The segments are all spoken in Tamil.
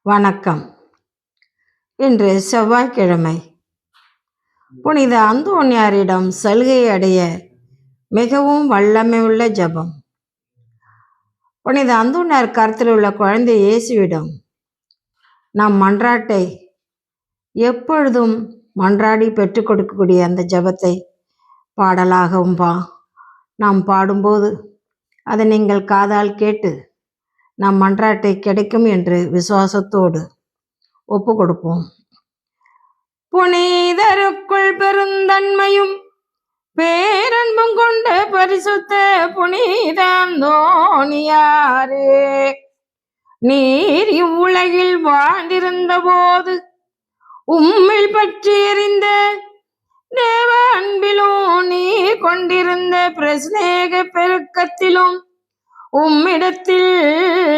வணக்கம். இன்று செவ்வாய்க்கிழமை. புனித அந்தோனியாரிடம் சலுகை அடைய மிகவும் வல்லமையுள்ள ஜெபம். புனித அந்தோனியார் கருத்தில் உள்ள குழந்தை இயேசுவிடம் நம் மன்றாட்டை எப்பொழுதும் மன்றாடி பெற்றுக் கொடுக்கக்கூடிய அந்த ஜெபத்தை பாடலாகவும் நாம் பாடும்போது அதை நீங்கள் காதால் கேட்டு நம் மன்றாட்டை கிடைக்கும் என்று விசுவாசத்தோடு ஒப்பு கொடுப்போம். புனிதருக்குள் பெருந்தன்மையும் பேரன்பும் கொண்ட பரிசுத்த புனித அந்தோனியாரே, நீர் இவ்வுலகில் வாழ்ந்திருந்த போது உம்மில் பற்றி எறிந்த தேவ அன்பிலும் நீர் கொண்டிருந்த பிரஸ்நேக பெருக்கத்திலும் உம்மிடத்தில்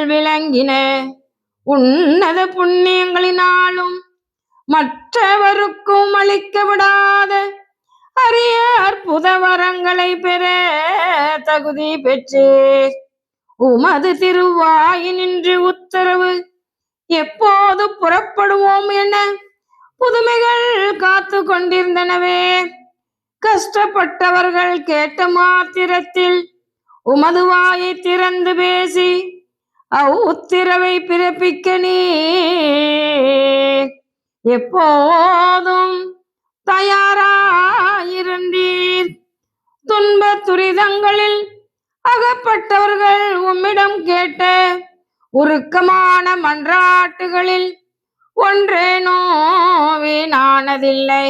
விளங்கின உன்னத புண்ணியங்களினாலும் மற்றவருக்கும் அளிக்க விடாத அரிய அற்புத வரங்களை பெற தகுதி பெற்றீர். உமது திருவாயினின்று உத்தரவு எப்போது புறப்படுவோம் என புதுமைகள் காத்து கொண்டிருந்தனவே. கஷ்டப்பட்டவர்கள் கேட்ட மாத்திரத்தில் உமது வாயை திறந்து பேசி உத்தரவை பிறப்பிக்க நீர் எப்போதும் தயாராயிருந்தீர். துன்ப துரிதங்களில் அகப்பட்டவர்கள் உம்மிடம் கேட்ட உருக்கமான மன்றாட்டுகளில் ஒன்றேனோ வீணானதில்லை.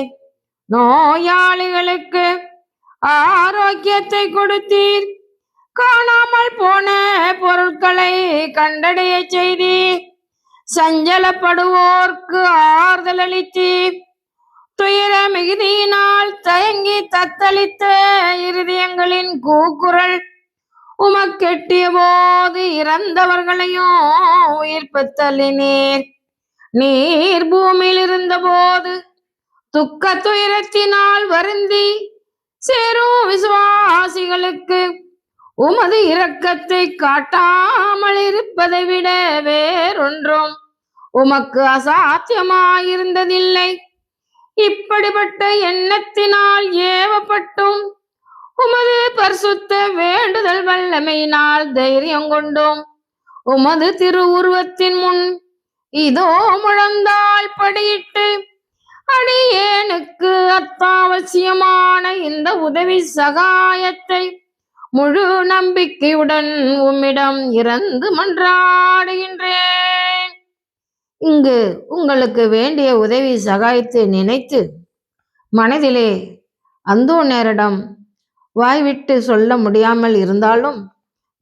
நோயாளிகளுக்கு ஆரோக்கியத்தை கொடுத்தீர். காணாமல் போன பொருட்களை கண்டடைய செய்தீர். சஞ்சலப்படுவோர்க்கு ஆறுதல் அளித்தீர். துயர மிகுதியினால் தயங்கி தத்தளித்த இருதயங்களின் கூக்குரல் உமக்கெட்டிய போது இறந்தவர்களையும் உயிர்ப்பித் தள்ளினீர். நீர் பூமியில் இருந்த போது துக்க துயரத்தினால் வருந்தி சேரும் விசுவாசிகளுக்கு உமது இரக்கத்தை காட்டாமல் இருப்பதை விட வேறொன்றும் உமக்கு அசாத்தியமாயிருந்ததில்லை. இப்படிப்பட்ட எண்ணத்தினால் ஏவப்பட்டும் உமது பரிசுத்த வேண்டுதல் வல்லமையினால் தைரியம் கொண்டோம் உமது திருவுருவத்தின் முன் இதோ முழந்தாள் படியிட்டு அடியேனுக்கு அத்தாவசியமான இந்த உதவி சகாயத்தை முழு நம்பிக்கையுடன் உம்மிடம் இறந்து மன்றாடுகின்றேன். இங்கு உங்களுக்கு வேண்டிய உதவி சகாயத்தை நினைத்து மனதிலே அந்தோனியாரிடம் வாய்விட்டு சொல்ல முடியாமல் இருந்தாலும்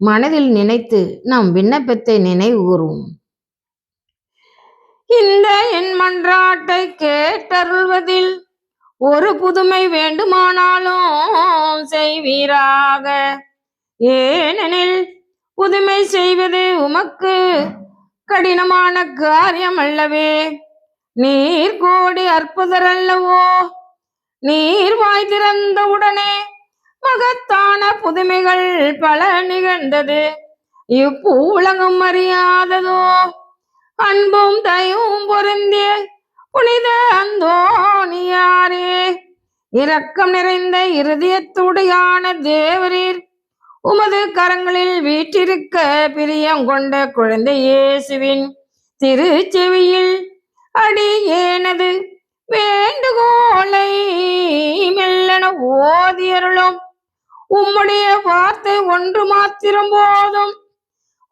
மனதில் நினைத்து நம் விண்ணப்பத்தை நினைவு கூறுவோம். இந்த என் மன்றாட்டை கேட்டருள்வதில் ஒரு புதுமை வேண்டுமானாலும் செய்வீராக. ஏனெனில் புதுமை செய்வது உமக்கு கடினமான காரியம் அல்லவே. நீர் கோடி அற்புதர் அல்லவோ. நீர் வாய் திறந்த உடனே மகத்தான புதுமைகள் பல நிகழ்ந்தது. இப்பூலகம் அறியாததோ. அன்பும் தயவும் பொருந்திய புனித அந்தோனியாரே, இரக்கம் நிறைந்த இருதயத்துடையான தேவரீர், உமது கரங்களில் வீற்றிருக்க பிரியம் கொண்ட குழந்தை இயேசுவின் திருச்செவியில் அடியேனது வேண்டுகோளை மெல்லென ஓதியருளும். உம்முடைய வார்த்தை ஒன்று மாத்திரம் போதும்.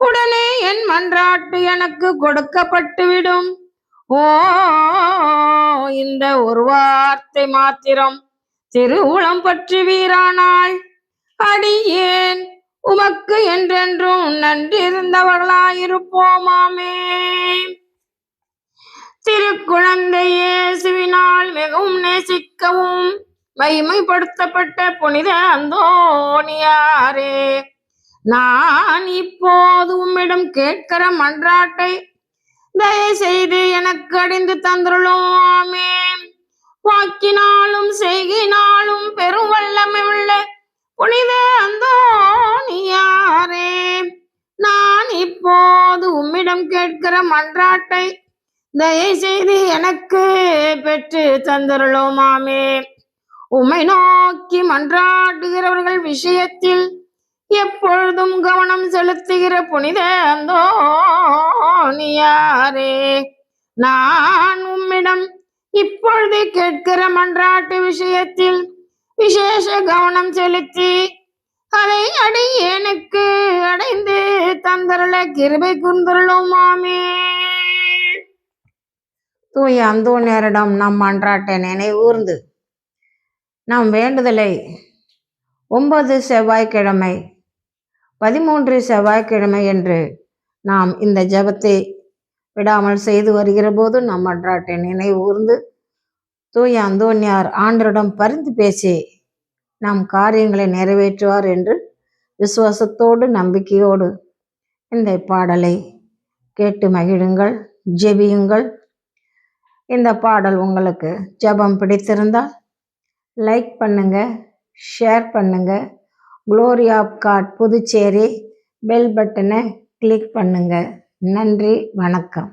உடனே என் மன்றாட்டு எனக்கு கொடுக்கப்பட்டுவிடும். இந்த ஒரு வார்த்தை மாத்திரம் திருவுளம் பற்றி வீரானால் அடியேன் உமக்கு என்றென்றும் நன்றி இருந்தவர்களாயிருப்போமாமே. திருக்குழந்தை இயேசுவினால் மிகவும் நேசிக்கவும் மகிமைப்படுத்தப்பட்ட புனித அந்தோனியாரே, நான் இப்போது உம்மிடம் கேட்கிற மன்றாட்டை தயவுசெய்து எனக்கு அடைந்து தந்துள்ளோமே. வாக்கினாலும் செய்கினாலும் பெரும் வல்லமை உள்ள புனித அந்தோனியாரே, நான் இப்போது உம்மிடம் கேட்கிற மன்றாட்டை தயை செய்து எனக்கு பெற்று தந்தருளோமாமே. உம்மை நோக்கி மன்றாடுகிறவர்கள் விஷயத்தில் எப்பொழுதும் கவனம் செலுத்துகிற புனித அந்தோணியாரே, நான் உம்மிடம் இப்பொழுது கேட்கிற மன்றாட்டு விஷயத்தில் விசேஷ கவனம் செலுத்தி அதை அடியேனுக்கு அடைந்து தந்தருள கிருபை கூர்ந்தருளுமாமே. தூய அந்தோணியாரிடம் நம் மன்றாட்டை நினைவூர்ந்து நம் வேண்டுதலை 9 செவ்வாய்க்கிழமை 13 செவ்வாய்க்கிழமை என்று நாம் இந்த ஜெபத்தை விடாமல் செய்து வருகிற போது நம் மன்றாட்டை நினைவூர்ந்து தூய அந்தோணியார் ஆண்டவரிடம் பரிந்து பேசி நம் காரியங்களை நிறைவேற்றுவார் என்று விசுவாசத்தோடு நம்பிக்கையோடு இந்த பாடலை கேட்டு மகிழுங்கள், ஜெபியுங்கள். இந்த பாடல் உங்களுக்கு ஜெபம் பிடித்திருந்தால் லைக் பண்ணுங்க, ஷேர் பண்ணுங்க. Glory of god Puducherry bell பட்டனை கிளிக் பண்ணுங்க. நன்றி, வணக்கம்.